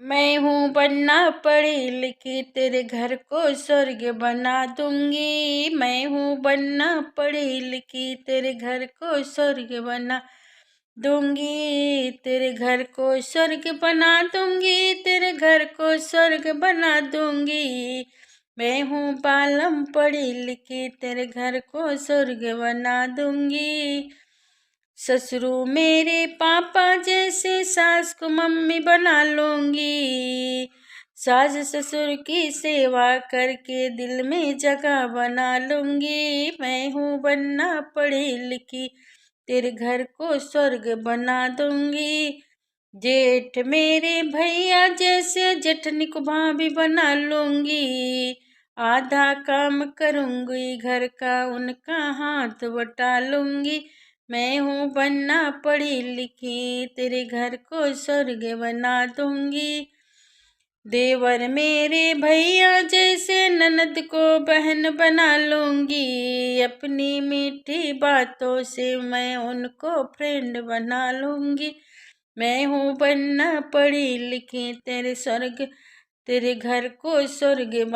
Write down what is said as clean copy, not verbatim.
मैं हूँ बनना पढ़ी लिखी, तेरे घर को स्वर्ग बना दूंगी। मैं हूँ बनना पढ़ी लिखी, तेरे घर को स्वर्ग बना दूंगी। तेरे घर को स्वर्ग बना दूंगी, तेरे घर को स्वर्ग बना दूंगी। मैं हूँ बालम पढ़ी लिखी, तेरे घर को स्वर्ग बना दूंगी। ससुरु मेरे पापा जैसे, सास को मम्मी बना लूंगी। सास ससुर की सेवा करके दिल में जगह बना लूंगी। मैं हूँ बनना पढ़ी लिखी, तेरे घर को स्वर्ग बना दूंगी। जेठ मेरे भैया जैसे, जेठनी को भाभी बना लूंगी। आधा काम करूंगी घर का, उनका हाथ बटा लूंगी। मैं हूँ बनना पढ़ी लिखी, तेरे घर को स्वर्ग बना दूंगी। देवर मेरे भैया जैसे, ननद को बहन बना लूंगी। अपनी मीठी बातों से मैं उनको फ्रेंड बना लूंगी। मैं हूँ बनना पढ़ी लिखी, तेरे घर को स्वर्ग